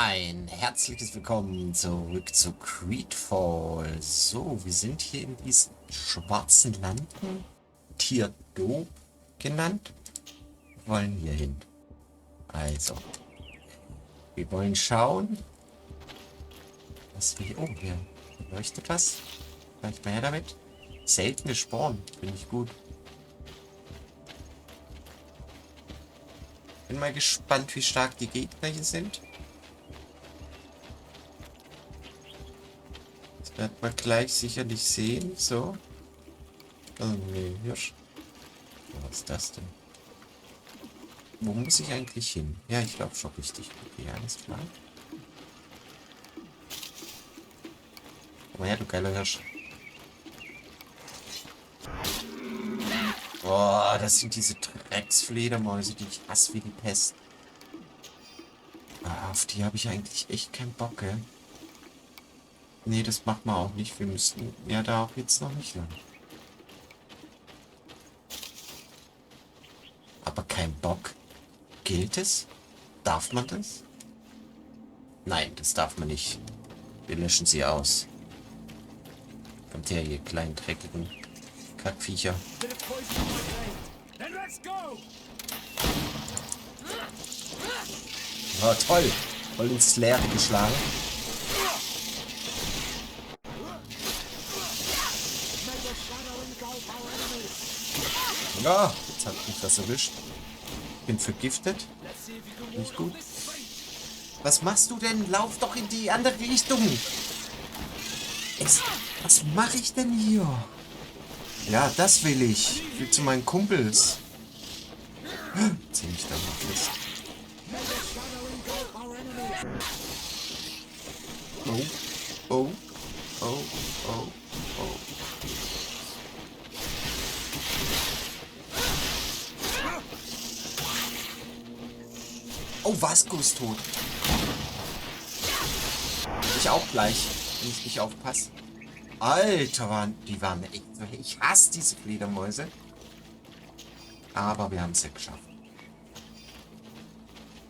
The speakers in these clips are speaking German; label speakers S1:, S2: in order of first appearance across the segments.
S1: Ein herzliches Willkommen zurück zu Greedfall. So, wir sind hier in diesen schwarzen Landen, Dorf genannt. Wir wollen hier hin. Also, wir wollen schauen, was wir... Oh, hier leuchtet was. Vielleicht mal her damit. Seltene Sporen, finde ich gut. Bin mal gespannt, wie stark die Gegner hier sind. Das wird man gleich sicherlich sehen. So. Oh nee, Hirsch. Was ist das denn? Wo muss ich eigentlich hin? Ja, ich glaube schon richtig. Okay, alles klar. Komm mal her, du geiler Hirsch. Boah, das sind diese Drecksfledermäuse, die ich hasse wie die Pest. Auf die habe ich eigentlich echt keinen Bock, gell? Nee, das macht man auch nicht. Wir müssten ja da auch jetzt noch nicht lang. Aber kein Bock. Gilt es? Darf man das? Nein, das darf man nicht. Wir löschen sie aus. Kommt her, ihr kleinen dreckigen Kackviecher. Oh, toll. Voll ins Leere geschlagen. Ja, jetzt hat mich das erwischt. Bin vergiftet. Nicht gut. Was machst du denn? Lauf doch in die andere Richtung. Was mache ich denn hier? Ja, das will ich. Ich will zu meinen Kumpels. Zieh mich da mal fest. Oh, oh, oh, oh, oh. Oh, Vasco ist tot. Ich auch gleich, wenn ich nicht aufpasse. Alter, die waren echt... Ich hasse diese Fledermäuse. Aber wir haben es ja geschafft.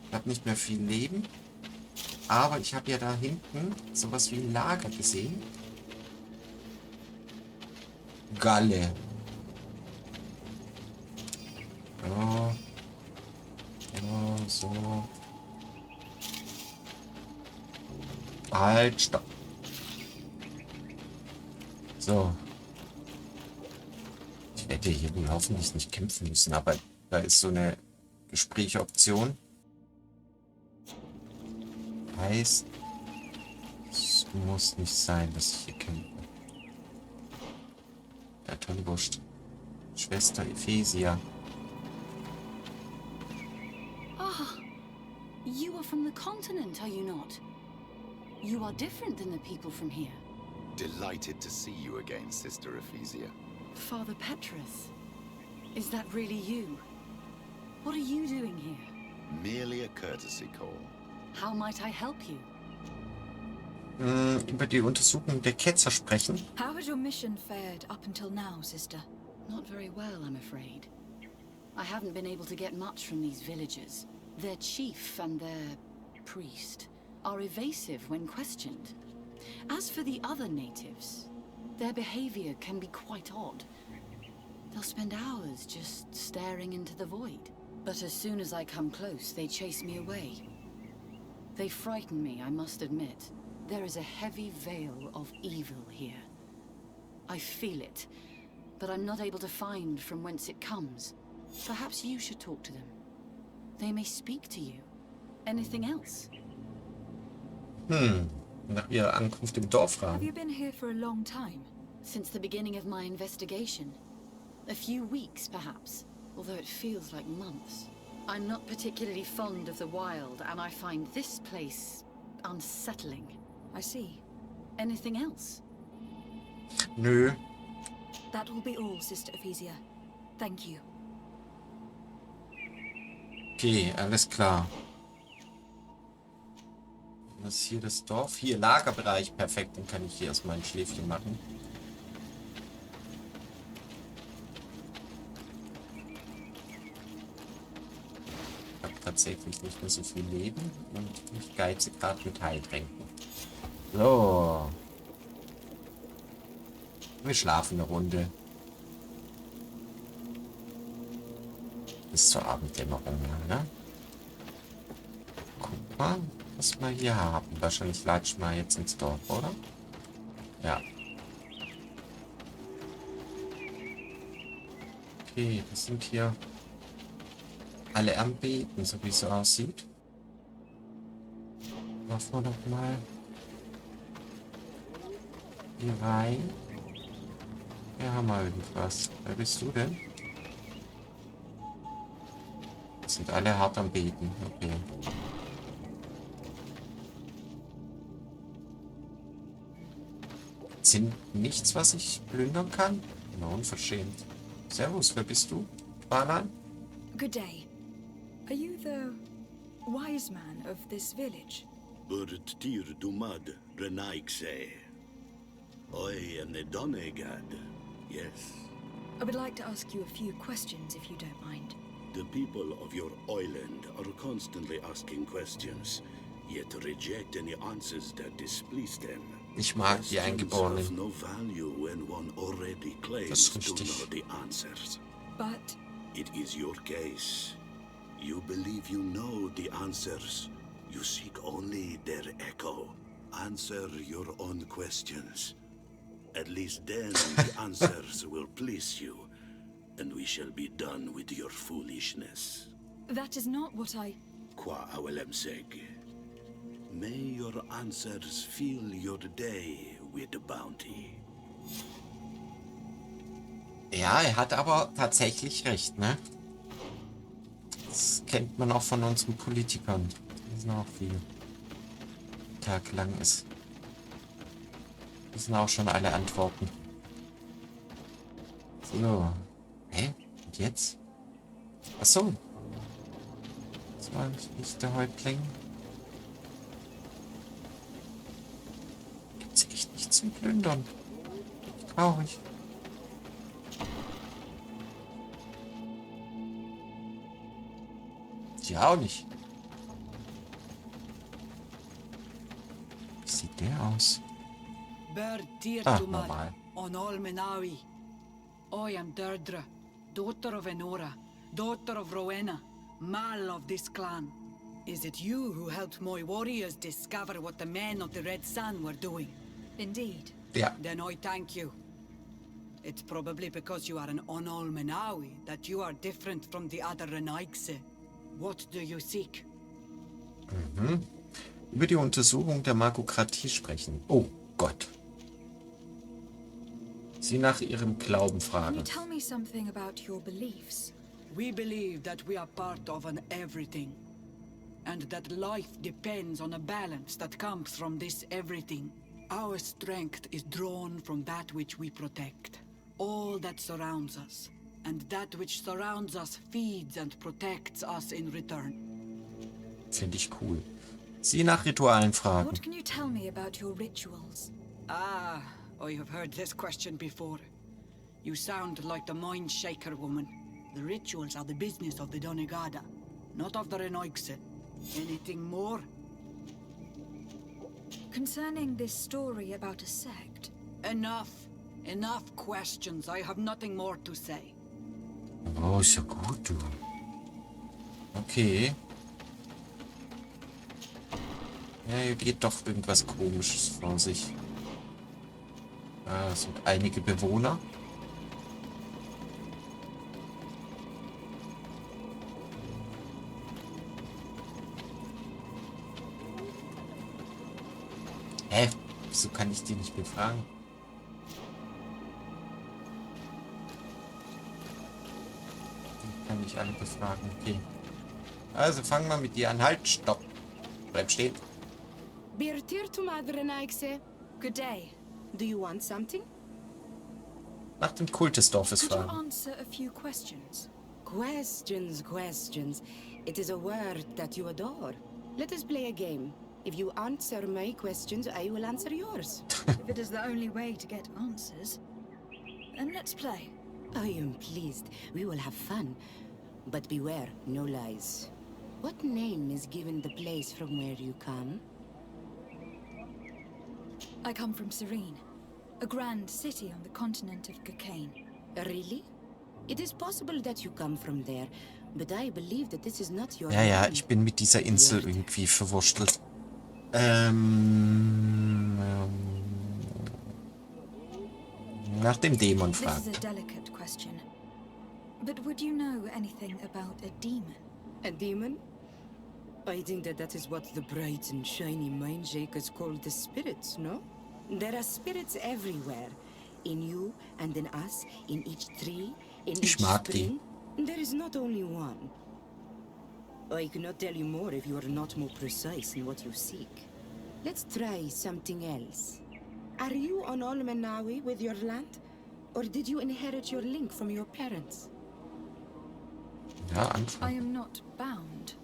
S1: Ich habe nicht mehr viel Leben. Aber ich habe ja da hinten sowas wie ein Lager gesehen. Galle. Ja. Ja, so. Halt, stopp. So. Ich werde hier wohl hoffentlich nicht kämpfen müssen, aber da ist so eine Gesprächsoption. Heißt, es muss nicht sein, dass ich hier kämpfe. Ja, tolle Wurst. Schwester Ephisia.
S2: You are from the continent, are you not? You are different than the people from here.
S3: Delighted to see you again, Sister Ephisia.
S2: Father Petrus, is that really you? What are you doing here?
S3: Merely a courtesy call.
S2: How might I help you?
S1: Über die Untersuchung der Ketzer sprechen.
S4: How has your mission fared up until now, sister?
S2: Not very well, I'm afraid. I haven't been able to get much from these villagers. Their chief and their priest are evasive when questioned. As for the other natives, their behavior can be quite odd. They'll spend hours just staring into the void. But as soon as I come close, they chase me away. They frighten me, I must admit. There is a heavy veil of evil here. I feel it, but I'm not able to find from whence it comes. Perhaps you should talk to them. They may speak to you. Anything else?
S1: Nach ihrer Ankunft im Dorf
S4: Have
S1: fragen.
S4: you been here for a long time?
S2: Since the beginning of my investigation. A few weeks, perhaps, although it feels like months. I'm not particularly fond of the wild, and I find this place unsettling.
S4: I see.
S2: Anything else?
S1: Nö.
S4: That will be all, Sister Ephisia. Thank you.
S1: Okay, alles klar. Was ist hier das Dorf? Hier, Lagerbereich. Perfekt, dann kann ich hier erstmal ein Schläfchen machen. Ich hab grad tatsächlich nicht mehr so viel Leben und mich geizig gerade mit Heiltränken. So. Wir schlafen eine Runde. Bis zur Abenddämmerung, ne? Guck mal, was wir hier haben. Wahrscheinlich latschen wir jetzt ins Dorf, oder? Ja. Okay, das sind hier alle am Beten, so wie es so aussieht. Machen wir doch mal hier rein. Hier haben wir irgendwas. Wer bist du denn? Sind alle hart am Beten. Okay. Sind nichts, was ich plündern kann? Na, unverschämt. Servus, wer bist du? Banan?
S4: Good day. Are you the wise man of this village?
S5: Burt tir dumad renaikse. Oi am the Donegad. Yes.
S4: I would like to ask you a few questions, if you don't mind.
S5: The people of your island are constantly asking questions, yet reject any answers that displease them.
S1: Ich mag die Eingeborenen.
S5: Have no value when one already
S1: Das
S5: claims
S1: ist
S5: to
S1: richtig.
S5: know the answers.
S4: But
S5: It is your case. You believe you know the answers. You seek only their echo. Answer your own questions. At least then the answers will please you, and we shall be done with your foolishness.
S4: that is not what I...
S5: Qua awelem seg. May your answers fill your day with bounty.
S1: Ja, er hat aber tatsächlich recht, ne? Das kennt man auch von unseren Politikern. Die sind auch viel Tag lang ist. Die sind auch schon alle Antworten. So. Hä? Und jetzt? Ach so. Das war nicht der Häuptling. Gibt's echt nichts zum Plündern. Traurig. Ja, auch nicht. Wie sieht der aus? Ah, normal.
S6: On all Menawi. I am Deirdre, daughter of Enora, daughter of Rowena, Mal of this clan. Is it you who helped my warriors discover what the men of the Red Sun were doing?
S4: Indeed.
S1: Ja.
S6: Then I thank you. It's probably because you are an Onol Menawi that you are different from the other Renaigse. What do you seek?
S1: Über die Untersuchung der Magokratie sprechen. Oh Gott. Sie nach ihrem Glauben
S4: Can you
S1: fragen.
S4: tell me something about your beliefs?
S6: We believe that we are part of an everything, and that life depends on a balance that comes from this everything. Our strength is drawn from that which we protect, all that surrounds us, and that which surrounds us feeds and protects us in return.
S1: Finde ich cool. Sie nach Ritualen fragen.
S4: What can you tell me about your rituals?
S6: Ah, I have heard this question before. You sound like the Mind Shaker woman. The rituals are the business of the Donegada, not of the Renoigse. Anything more?
S4: Concerning this story about a sect,
S6: Enough. Enough questions. I have nothing more to say.
S1: Oh, ist ja gut, du. Okay. Ja, hier geht doch irgendwas Komisches vor sich. Ah, es sind einige Bewohner. Hä? Wieso kann ich die nicht befragen? Die kann ich alle befragen. Okay. Also fangen wir mit dir an. Halt, stopp. Bleib stehen.
S4: good day.
S7: Do you want something?
S1: Nach dem Kult des Dorfes
S4: Could you
S1: fragen.
S4: answer a few questions?
S7: Questions, questions. It is a word that you adore. Let us play a game. If you answer my questions, I will answer yours.
S4: If it is the only way to get answers, then let's play.
S7: I am pleased. We will have fun. But beware, no lies. What name is given the place from where you come?
S4: I come from Serene, a grand city on the continent of cocaine.
S7: Really? It is possible that you come from there, but I believe that this is not your
S1: Ja,
S7: home.
S1: ich bin mit dieser Insel irgendwie verwurstelt. Nach dem Dämon
S4: This
S1: fragen.
S4: is a delicate question. But would you know anything about a demon?
S7: A demon? I think that is what the bright and shiny mind shakers call the spirits, no? There are spirits everywhere. In you and in us, in each tree, in
S1: Ich
S7: each
S1: mag die.
S7: spring. There is not only one. I cannot tell you more if you are not more precise in what you seek. Let's try something else. Are you on Olmenawi with your land? Or did you inherit your link from your parents?
S1: Ja,
S4: I
S1: anfangen.
S4: am not bound.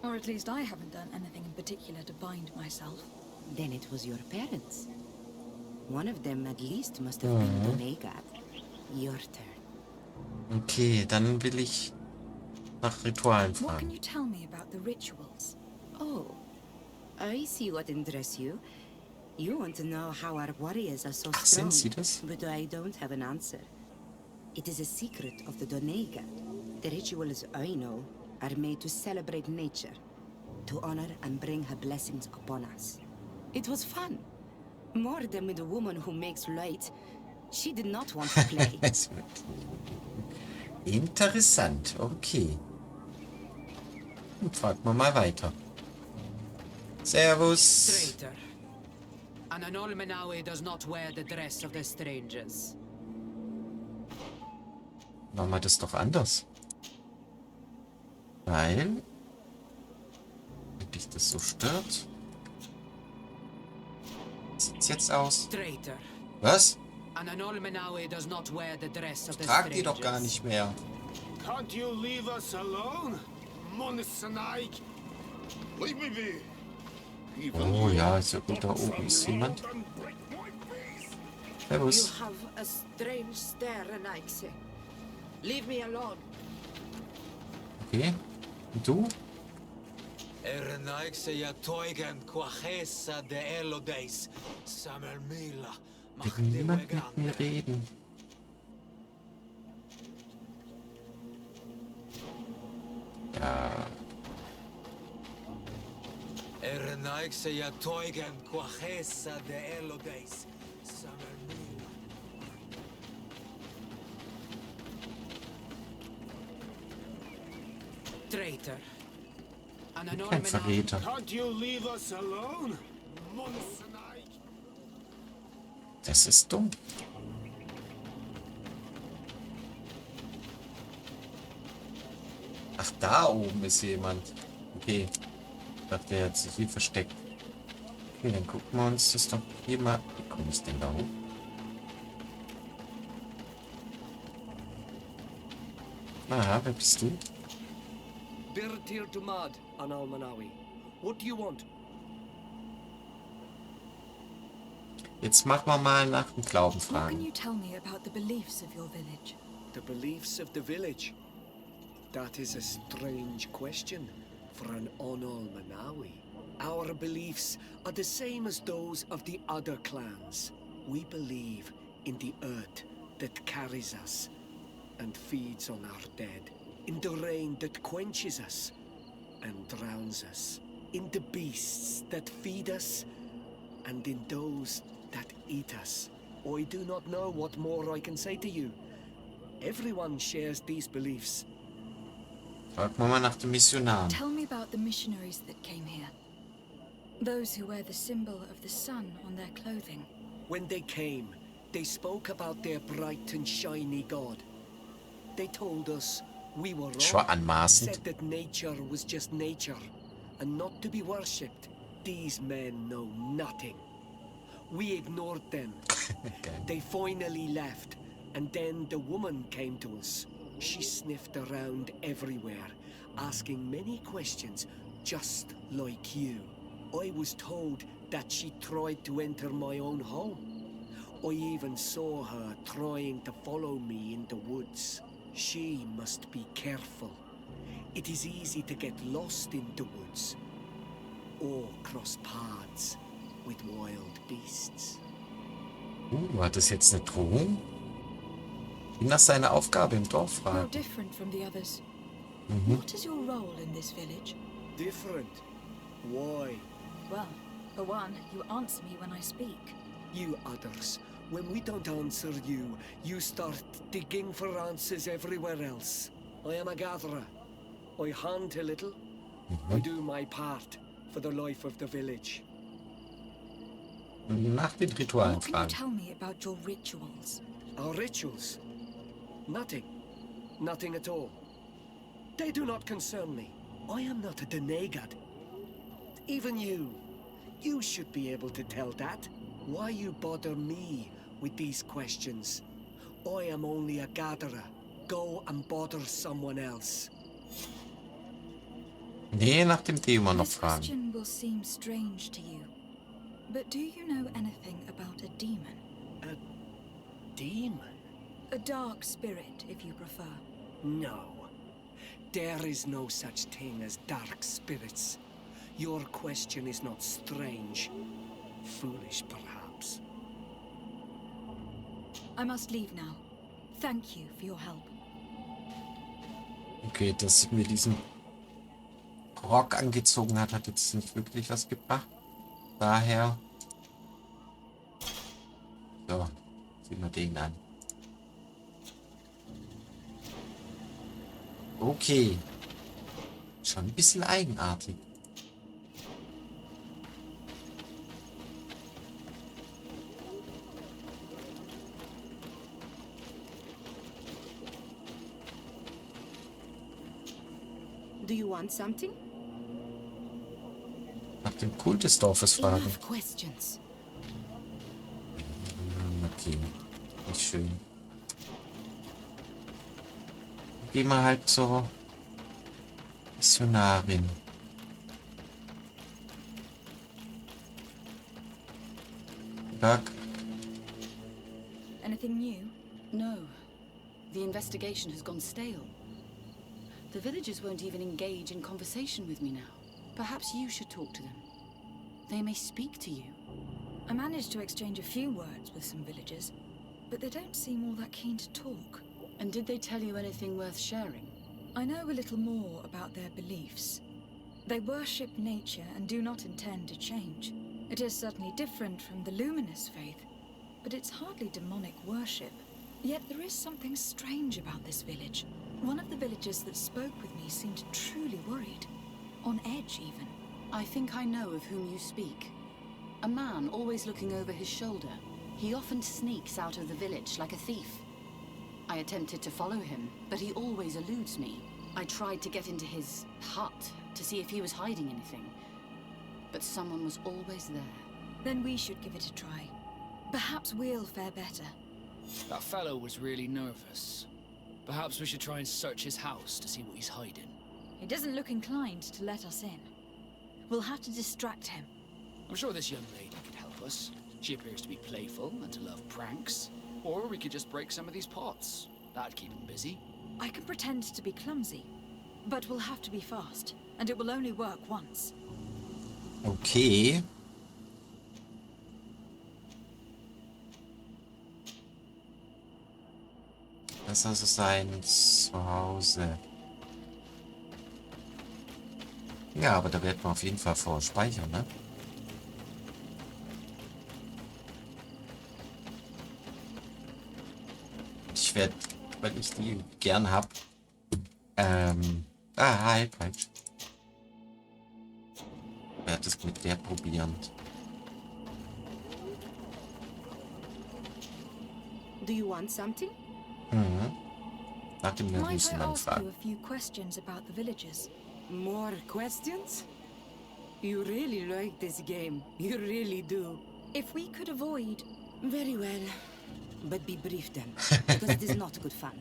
S4: Or at least I haven't done anything in particular to bind myself.
S7: Then it was your parents. One of them at least must have been Donegat. Your turn.
S1: Okay, dann will ich nach Ritualen
S4: What can
S1: fragen.
S4: you tell me about the rituals?
S7: Oh, I see what interests you. You want to know how our warriors are so
S1: Ach,
S7: strong,
S1: sind sie das?
S7: but I don't have an answer. It is a secret of the Donegat. The rituals I know are made to celebrate nature, to honor and bring her blessings upon us. It was fun. More than with a woman who makes light. She did not want to play.
S1: Interessant, okay. Dann fragen wir mal weiter. Servus.
S6: Traitor. An Anolmenawi does not wear the dress of the strangers.
S1: Machen wir das doch anders. Weil, wenn dich das so stört, sieht's jetzt aus.
S6: Traitor.
S1: Was?
S6: An Anolmenawi does not wear the dress of the
S1: Trag die
S6: strangers.
S1: doch gar nicht mehr.
S5: Can't you leave us alone? Monasanaik! Leave me be!
S1: Oh ja, ist ja gut, da oben ist jemand. Servus.
S7: have a strange stare, Anaxe. Leave me alone.
S1: Okay. Und du? Will niemand mit mir reden? Ja.
S6: Traitor. An
S1: Kein
S6: Anolmenawi.
S1: Verräter.
S5: Can't you leave us alone? Monasanaik!
S1: Das ist dumm. Ach, da oben ist jemand. Okay. Ich dachte, der hat sich hier versteckt. Okay, dann gucken wir uns das doch hier mal. Wie komme ich denn da hoch? Aha, wer bist du?
S8: Birtir Dumad, Anal-Manawi. What do you want?
S1: Jetzt machen wir mal nach dem Glauben
S4: What can
S1: fragen.
S4: you tell me about the beliefs of your village?
S8: The beliefs of the village? That is a strange question for an Onol-Manawi. Our beliefs are the same as those of the other clans. We believe in the earth that carries us and feeds on our dead, in the rain that quenches us and drowns us, in the beasts that feed us and in those that eat us. I do not know what more I can say to you. Everyone shares these beliefs.
S1: Fragen wir mal nach dem Missionar.
S4: Tell me about the missionaries that came here. Those who wear the symbol of the sun on their clothing.
S8: When they came, they spoke about their bright and shiny god. They told us we were
S1: Das war
S8: wrong,
S1: anmaßend.
S8: said that nature was just nature, and not to be worshipped. These men know nothing. We ignored them. They finally left, and then the woman came to us. She sniffed around everywhere, asking many questions, just like you. I was told that she tried to enter my own home. I even saw her trying to follow me in the woods. She must be careful. It is easy to get lost in the woods or cross paths with wild beasts.
S1: Hat das jetzt eine Drohung? Ihn nach seiner Aufgabe im Dorf
S4: You're
S1: fragen.
S4: different from the others.
S1: Mhm.
S4: What is your role in this village?
S8: Different? Why?
S4: Well, for one, you answer me when I speak.
S8: You others, when we don't answer you, you start digging for answers everywhere else. I am a gatherer. I hunt a little. I do my part for the life of the village.
S1: Nach den Ritualen
S4: What can you
S1: fragen.
S4: tell me about your rituals?
S8: Our rituals? Nothing. Nothing at all. They do not concern me. I am not a denegad. Even you. You should be able to tell that. Why you bother me with these questions? I am only a gatherer. Go and bother someone else.
S1: Nee, nach dem Thema noch
S4: This
S1: fragen.
S4: question will seem strange to you. But do you know anything about a demon?
S8: A demon?
S4: A dark spirit, if you prefer.
S8: No. There is no such thing as dark spirits. Your question is not strange. Foolish, perhaps.
S4: I must leave now. Thank you for your help.
S1: Okay, dass mir diesen Rock angezogen hat, hat jetzt nicht wirklich was gebracht. Daher... So, ziehen wir den an. Okay. Schon ein bisschen eigenartig.
S7: Do you want something?
S1: Nach dem Kult des Dorfes fragen.
S2: Enough questions.
S1: Okay, nicht schön. Gehen wir halt zur Missionarin. Doc,
S4: Anything new?
S2: No. The investigation has gone stale. The villagers won't even engage in conversation with me now. Perhaps you should talk to them. They may speak to you.
S4: I managed to exchange a few words with some villagers, but they don't seem all that keen to talk.
S2: And did they tell you anything worth sharing?
S4: I know a little more about their beliefs. They worship nature and do not intend to change. It is certainly different from the luminous faith, but it's hardly demonic worship. Yet there is something strange about this village. One of the villagers that spoke with me seemed truly worried. On edge, even.
S2: I think I know of whom you speak. A man always looking over his shoulder. He often sneaks out of the village like a thief. I attempted to follow him, but he always eludes me. I tried to get into his hut to see if he was hiding anything, but someone was always there.
S4: Then we should give it a try. Perhaps we'll fare better.
S9: That fellow was really nervous. Perhaps we should try and search his house to see what he's hiding.
S4: He doesn't look inclined to let us in. We'll have to distract him.
S9: I'm sure this young lady could help us. She appears to be playful and to love pranks. Or we could just break some of these pots. That'd keep him busy.
S4: I can pretend to be clumsy, but we'll have to be fast, and it will only work once.
S1: okay. Das ist also sein Zuhause. Ja, aber da werden wir auf jeden Fall vorher speichern, ne? Ich werde, weil ich die gern hab, halt, falsch. Ich werde es mit der probieren.
S7: Do you want something?
S1: Mhm. Nach dem
S4: Might I
S1: nervösen
S4: ask
S1: Anfragen.
S4: you a few questions about the villagers?
S7: More questions? You really like this game. You really do.
S4: If we could avoid...
S7: Very well. But be brief then, because it is not good fun.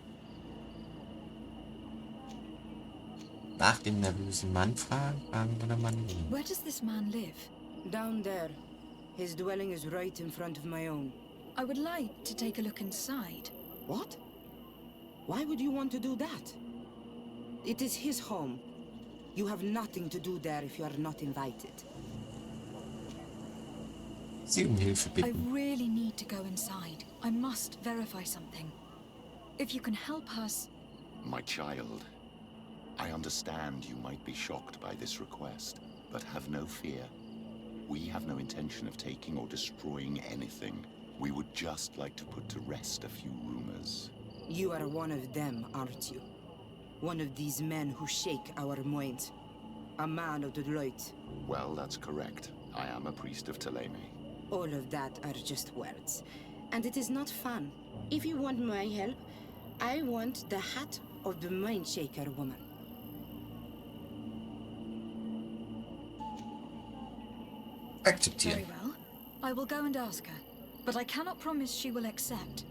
S1: Nach dem nervösen Mann fragen wir den Mann.
S4: Where does this man live?
S7: Down there. His dwelling is right in front of my own.
S4: I would like to take a look inside.
S7: What? Why would you want to do that? It is his home. You have nothing to do there if you are not invited.
S1: Sie um Hilfe
S4: I
S1: bitten.
S4: really need to go inside. I must verify something. If you can help us...
S3: My child, I understand you might be shocked by this request, but have no fear. We have no intention of taking or destroying anything. We would just like to put to rest a few rumors.
S7: You are one of them, aren't you? One of these men who shake our minds. A man of the light.
S3: Well, that's correct. I am a priest of Ptolemy.
S7: All of that are just words. And it is not fun. If you want my help, I want the hat of the mind shaker woman.
S1: Akzeptieren.
S4: Very well. I will go and ask her. But I cannot promise she will accept.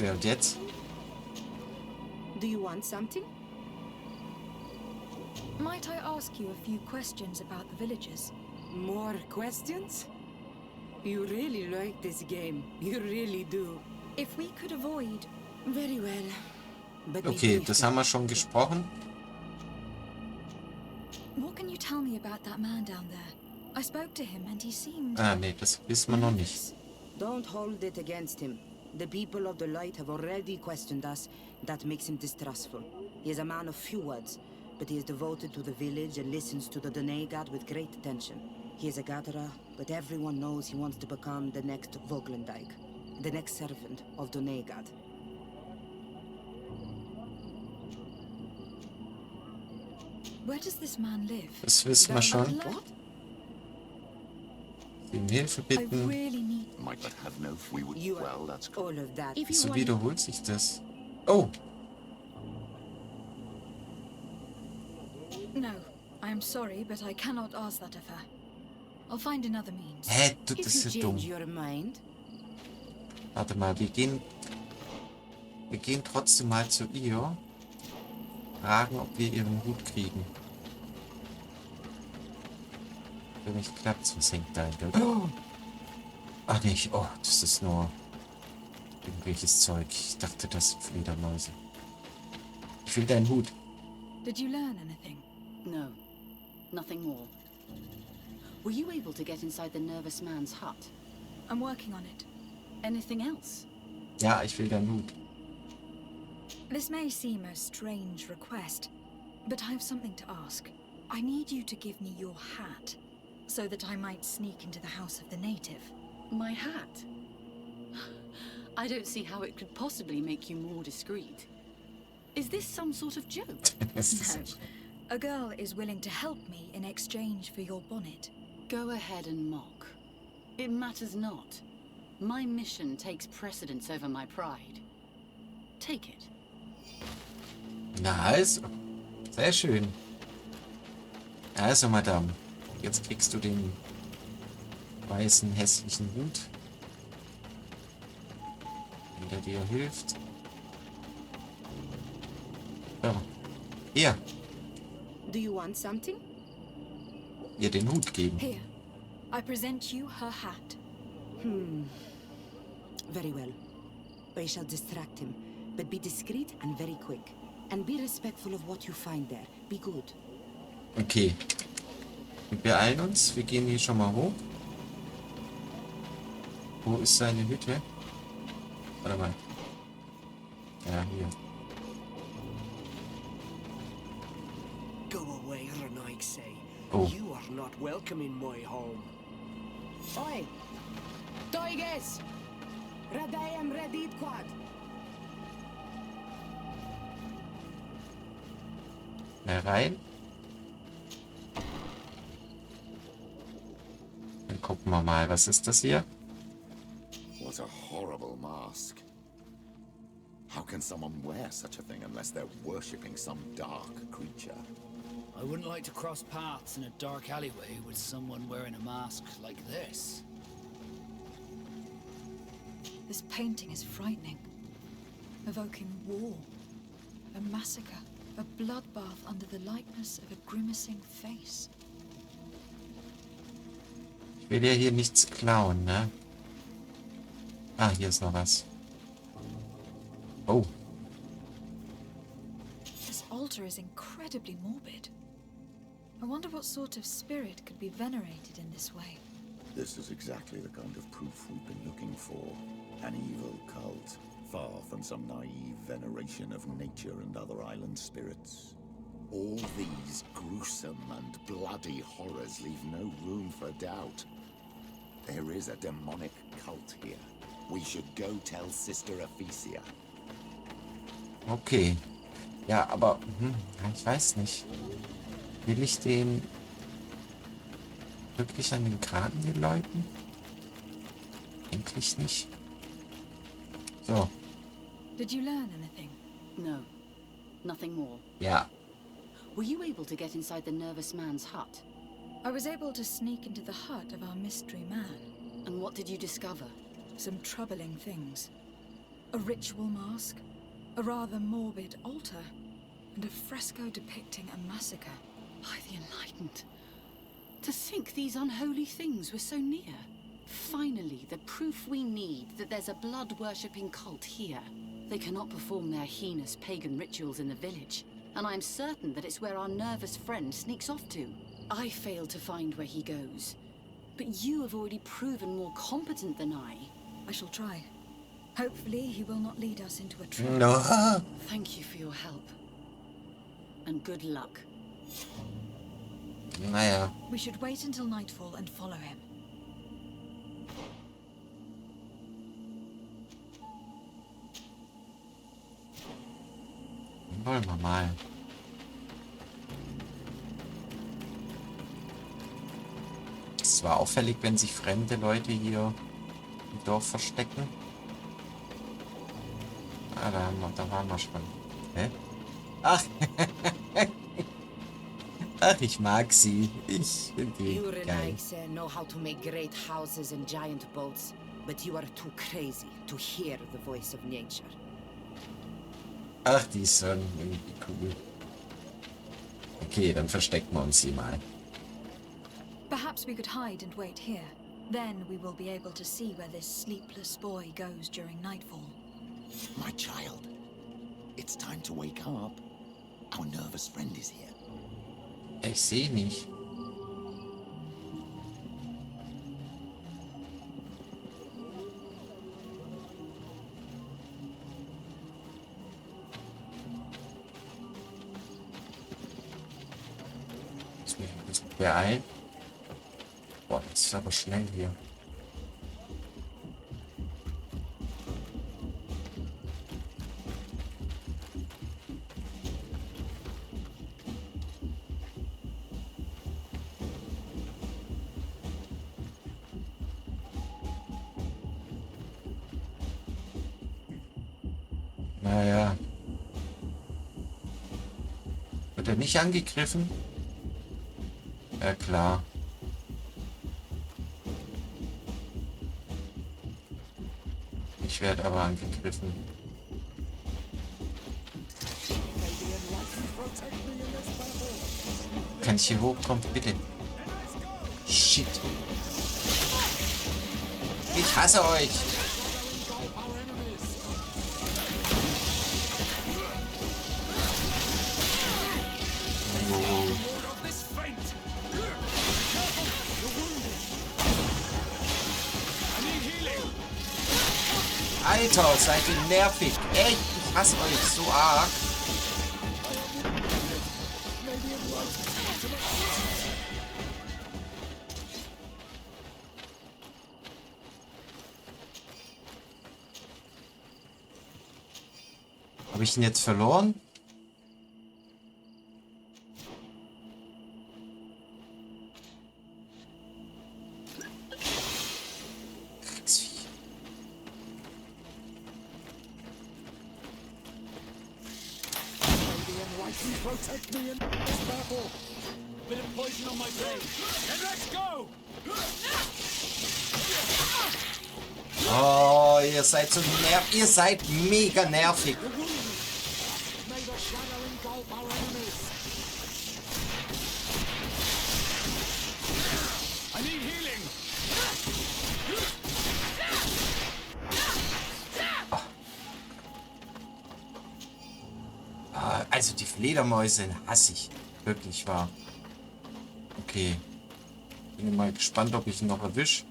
S1: Ja, und jetzt?
S7: Do you want something?
S4: Might I ask you a few questions about the villagers?
S7: More questions? You really like this game. You really do.
S4: If we could avoid...
S7: Very well. But be
S1: Okay,
S7: careful.
S1: das haben wir schon gesprochen.
S4: What can you tell me about that man down there? I spoke to him and he seemed...
S1: Ah, nee, das wissen wir noch nicht.
S7: Don't hold it against him. The people of the light have already questioned us. That makes him distrustful. He is a man of few words, but he is devoted to the village and listens to the Doneigad with great attention. He is a gatherer, but everyone knows he wants to become the next Voglendijk, the next servant of Doneigad.
S4: Where does this man live?
S1: Das wissen wir schon.
S7: What?
S1: Sie um Hilfe
S4: I
S1: bitten.
S4: really need...
S3: Might but have no we would
S7: You are
S3: well, that's
S7: all of that. If you
S1: So
S7: want...
S1: wiederholt sich das. Oh,
S4: No, I am sorry, but I cannot ask that of her. I'll find another means.
S1: hä, das
S7: If
S1: ist
S7: you
S1: ja dumm.
S7: change your mind,
S1: Warte mal, wir gehen trotzdem mal zu ihr. Fragen, ob wir ihren Hut kriegen. Wenn nicht klappt, was hängt da? Oh. Ach nicht, oh, das ist nur irgendwelches Zeug. Ich dachte, das sind Fledermäuse. Ich will deinen Hut.
S4: Did you learn anything?
S2: No, nothing more. Were you able to get inside the nervous man's hut?
S4: I'm working on it.
S2: Anything else?
S1: Ja, ich will deinen Hut.
S4: This may seem a strange request, but I have something to ask. I need you to give me your hat, so that I might sneak into the house of the native.
S2: My hat? I don't see how it could possibly make you more discreet. Is this some sort of joke?
S4: No. A girl is willing to help me in exchange for your bonnet.
S2: Go ahead and mock. It matters not. My mission takes precedence over my pride. Take it.
S1: Na also. Sehr schön. Also, Madame. Jetzt kriegst du den weißen, hässlichen Hut. Wenn der dir hilft. So. Hier.
S7: do you want something?
S1: Ihr den Hut geben.
S4: Here, I present you her hat.
S7: Very well. I shall distract him, but be discreet and very quick. And be respectful of what you find there. Be good.
S1: Okay. Wir beeilen uns. Wir gehen hier schon mal hoch. Wo ist seine Hütte? Warte mal. Ja, hier.
S8: Go away, Renaig say.
S1: Oh.
S8: You are not welcome in my home.
S7: Oi! Toiges! Radayam Radid Quad!
S1: Mal rein. Dann gucken wir mal, was ist das hier?
S3: What a horrible mask. How can someone wear such a thing unless they're worshipping some dark creature?
S9: I wouldn't like to cross paths in a dark alleyway with someone wearing a mask like this.
S4: This painting is frightening. Evoking war, a massacre, a bloodbath under the likeness of a grimacing face.
S1: Ich will ja hier nichts klauen, ne? Ah, hier ist noch was. Oh,
S4: altar is incredibly morbid. I wonder what sort of spirit could be venerated in this way.
S3: This is exactly the kind of proof we've been looking for. An evil cult, far from some naive veneration of nature and other island spirits. All these gruesome and bloody horrors leave no room for doubt. There is a demonic cult here. We should go tell Sister Ephisia.
S1: Okay. Ja, aber ich weiß nicht. Will ich den wirklich an den Kragen den Leuten? Eigentlich nicht. So.
S4: Did you learn anything?
S2: No, nothing more.
S1: Ja.
S2: Were you able to get inside the nervous man's hut?
S4: I was able to sneak into the hut of our mystery man.
S2: And what did you discover?
S4: Some troubling things. A ritual mask, a rather morbid altar, and a fresco depicting a massacre.
S2: By the Enlightened. To think these unholy things were so near. Finally, the proof we need that there's a blood-worshipping cult here. They cannot perform their heinous pagan rituals in the village, and I'm certain that it's where our nervous friend sneaks off to. I failed to find where he goes, but you have already proven more competent than I.
S4: I shall try. Hopefully he will not lead us into a trap.
S1: No.
S2: Thank you for your help. And good luck.
S1: Naja.
S4: We should wait until nightfall and follow him.
S1: Wollen wir mal. Es war auffällig, wenn sich fremde Leute hier im Dorf verstecken. Ah, da waren wir schon. Hä? Ach. Ach, ich mag sie. Ich finde die geil.
S7: Know how to make great houses and giant boats, but you are too crazy to hear the voice of nature.
S1: Ach, die ist schon irgendwie cool. Okay, dann verstecken wir uns hier mal.
S4: Perhaps we could hide and wait here. Then we will be able to see where this sleepless boy goes during nightfall.
S3: My child, it's time to wake up. Our nervous friend is here.
S1: Ich sehe nicht. Jetzt muss ich ein bisschen beeilen. Boah, das ist aber schnell hier. Naja. Wird er nicht angegriffen? Ja, klar. Ich werde aber angegriffen. Kann ich hier hochkommen? Bitte. Shit. Ich hasse euch. Alter, seid ihr nervig. Echt, ich hasse euch so arg. Habe ich ihn jetzt verloren?
S9: Protect me in this battle. Bit of poison on my brain. And let's go!
S1: Oh, ihr seid so nervig. Ihr seid mega nervig.
S9: May the shadow engulf our enemies. I need healing.
S1: Also die Fledermäuse hasse ich. Wirklich wahr. Okay. Bin mal gespannt, ob ich ihn noch erwische.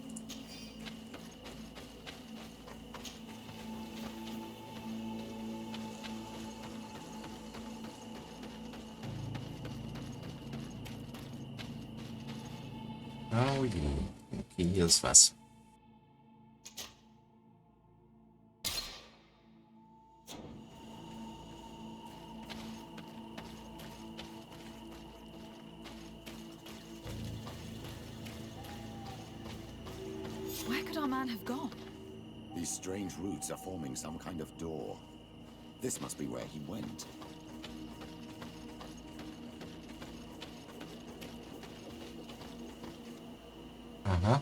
S1: Oh je. Okay, hier ist was.
S4: Where could our man have gone?
S3: These strange roots are forming some kind of door. This must be where he went.
S1: Aha.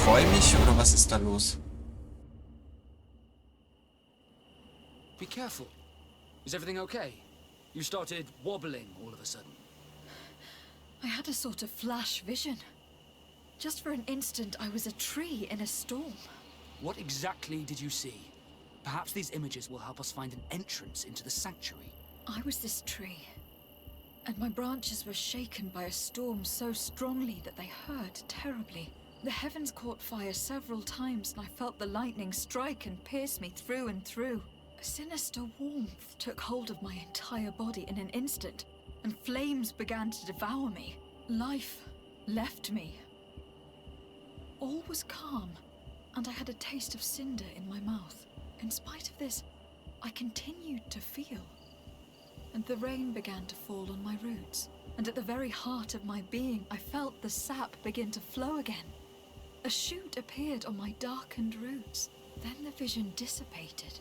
S1: Träume ich oder was ist da los?
S9: Be careful. Is everything okay? You started wobbling all of a sudden.
S4: I had a sort of flash vision. Just for an instant, I was a tree in a storm.
S9: What exactly did you see? Perhaps these images will help us find an entrance into the sanctuary.
S4: I was this tree, and my branches were shaken by a storm so strongly that they hurt terribly. The heavens caught fire several times, and I felt the lightning strike and pierce me through and through. A sinister warmth took hold of my entire body in an instant, and flames began to devour me. Life left me. All was calm, and I had a taste of cinder in my mouth. In spite of this, I continued to feel. And the rain began to fall on my roots, and at the very heart of my being, I felt the sap begin to flow again. A shoot appeared on my darkened roots. Then the vision dissipated.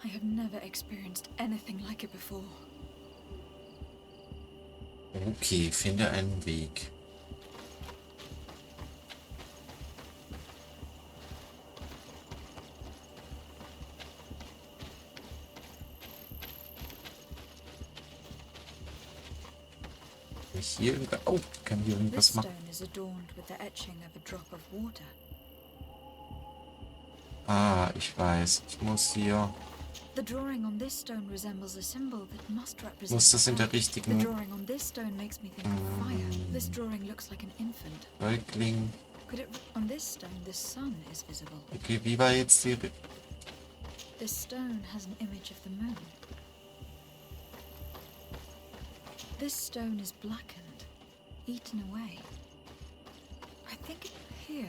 S4: I have never experienced anything like it before.
S1: Okay, finde einen Weg. Hier oh, kann hier irgendwas
S4: This
S1: machen.
S4: stone is adorned with the etching of a drop of water.
S1: Ah, ich weiß. Ich muss hier.
S4: The drawing on this stone resembles a symbol that must represent
S1: Muss das in der
S4: fire. The
S1: richtigen
S4: drawing on this stone makes me think of fire. This drawing looks like an infant.
S1: Häuptling.
S4: Could it on this stone the sun is visible?
S1: Okay, wie war jetzt die.
S4: This stone has an image of the moon. This stone is blackened, eaten away. I think here,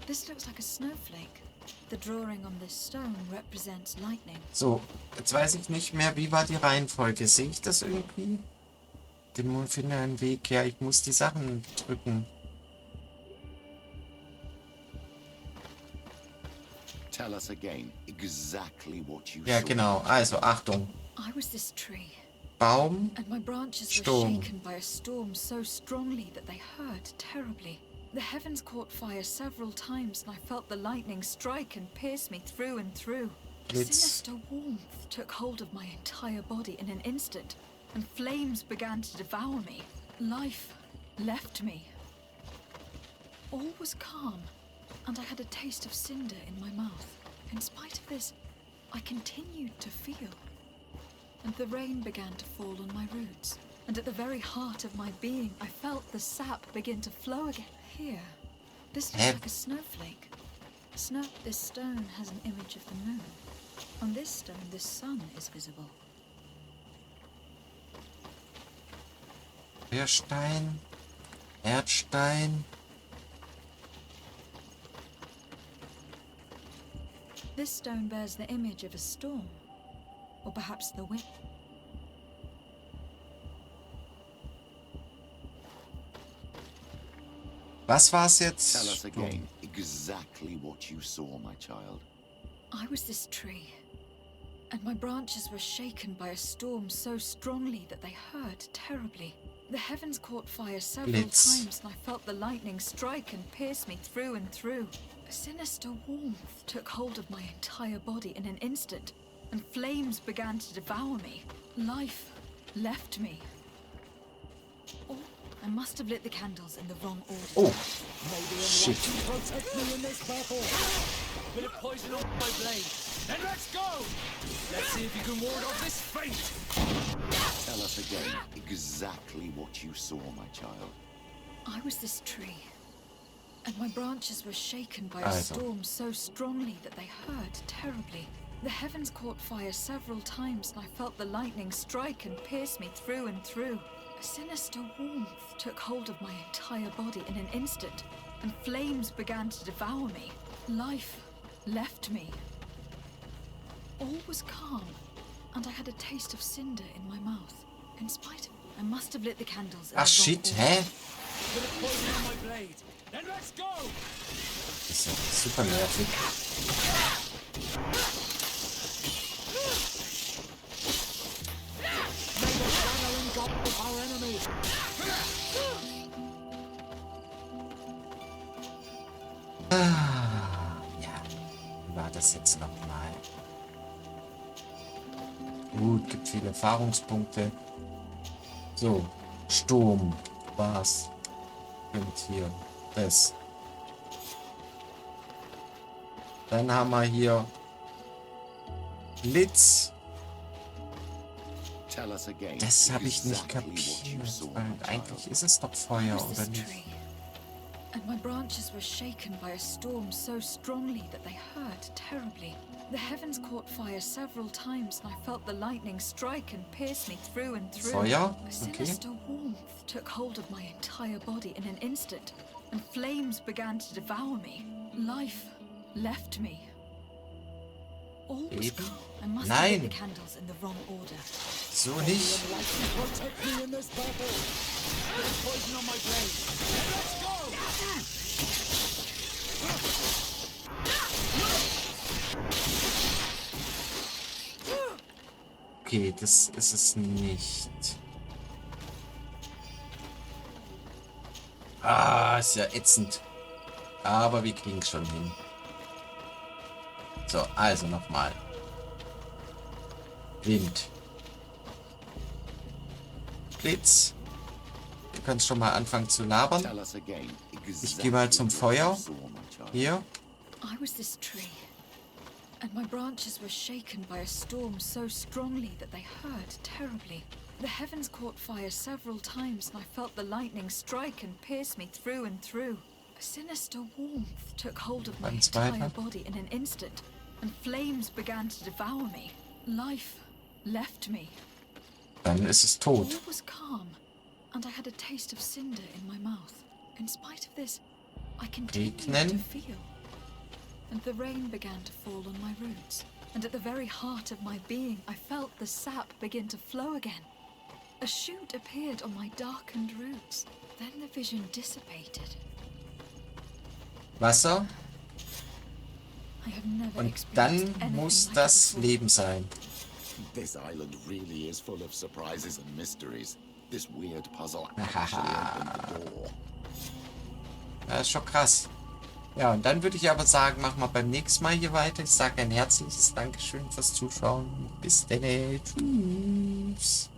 S4: this looks like a snowflake. The drawing on this stone represents lightning.
S1: So, jetzt weiß ich nicht mehr, wie war die Reihenfolge. Sehe ich das irgendwie? Den finde einen Weg. Ja, ich muss die Sachen drücken.
S3: Tell us again exactly what you
S1: Ja,
S3: saw.
S1: genau. Also, Achtung.
S4: I was this tree,
S1: Baum.
S4: and my branches were
S1: Sturm.
S4: shaken by a storm so strongly that they hurt terribly. The heavens caught fire several times, and I felt the lightning strike and pierce me through and through. A
S1: Blitz.
S4: sinister warmth took hold of my entire body in an instant, and flames began to devour me. Life left me. All was calm, and I had a taste of cinder in my mouth. In spite of this, I continued to feel. And the rain began to fall on my roots, and at the very heart of my being, I felt the sap begin to flow again. Here, this looks like a snowflake. This stone has an image of the moon. On this stone, the sun is visible.
S1: Feuerstein. Erdstein.
S4: This stone bears the image of a storm, or perhaps the wind.
S1: Was war's
S3: Tell
S1: jetzt?
S3: us again exactly what you saw, my child.
S4: I was this tree, And my branches were shaken by a storm so strongly that they hurt terribly. The heavens caught fire several times, and I felt the lightning strike and pierce me through and through. A sinister warmth took hold of my entire body in an instant, and flames began to devour me. Life left me. Oh, I must have lit the candles in the wrong order.
S1: Oh, shit.
S10: Protect me in this battle. Will it poison up my blade? Then let's go! Let's see if you can ward off this fate!
S3: Tell us again exactly what you saw, my child.
S4: I was this tree, and my branches were shaken by a storm so strongly that they hurt terribly. The heavens caught fire several times, and I felt the lightning strike and pierce me through and through. A sinister warmth took hold of my entire body in an instant, and flames began to devour me. Life left me. All was calm, and I had a taste of cinder in my mouth. In spite of I must have lit the candles in the wrong
S1: shit,
S4: order.
S1: hä?
S10: Will it poison on my blade? Then let's go!
S1: Das ist ja super nervig.
S10: May the shadow engulf our enemy!
S1: Ja, wie war das jetzt nochmal? Gut, gibt viele Erfahrungspunkte. So, Sturm, was? Und hier, das. Dann haben wir hier Blitz.
S3: Tell us again
S1: Das habe ich nicht
S3: exactly what you
S1: kapiert,
S3: saw,
S1: weil
S3: my child.
S1: eigentlich ist es doch Feuer,
S4: Was
S1: oder
S4: this
S1: nicht?
S4: tree? And my branches were shaken by a storm so strongly that they hurt terribly. The heavens caught fire several times, and I felt the lightning strike and pierce me through and through.
S1: Feuer?
S4: A
S1: Okay.
S4: sinister warmth took hold of my entire body in an instant, and flames began to devour me. Life left me. All was
S1: Eben.
S4: calm. I must have lit
S1: Nein.
S4: the candles in the wrong order.
S1: So nicht.
S10: Protect me in this battle! Will it poison on my blade? Then let's go!
S1: Okay, das ist es nicht. Ist ja ätzend. Aber wir kriegen es schon hin. So, also nochmal. Wind. Blitz. Du kannst schon mal anfangen zu labern.
S3: Tell us again
S1: Ich gehe mal zum
S3: exactly
S1: Feuer.
S3: what you saw, my child.
S1: Hier.
S4: I was this tree, and my branches were shaken by a storm so strongly that they hurt terribly. The heavens caught fire several times, and I felt the lightning strike and pierce me through and through. A sinister warmth took hold of my
S1: Ganz
S4: entire
S1: weiter.
S4: body in an instant, and flames began to devour me. Life left me.
S1: Dann ist es
S4: All
S1: tot.
S4: was calm, and I had a taste of cinder in my mouth. In spite of this, I continued to
S1: Regnen.
S4: feel. And the rain began to fall on my roots. And at the very heart of my being, I felt the sap begin to flow again. A shoot appeared on my darkened roots. Then the vision dissipated.
S1: Wasser.
S4: I have never
S1: Und
S4: experienced
S1: dann
S4: anything
S1: muss
S4: like it
S1: das
S4: before.
S1: Leben sein.
S3: This island really is full of surprises and mysteries. This weird puzzle actually opened the door.
S1: Das ist schon krass. Ja, und dann würde ich aber sagen, machen wir beim nächsten Mal hier weiter. Ich sage ein herzliches Dankeschön fürs Zuschauen. Bis dann. Tschüss.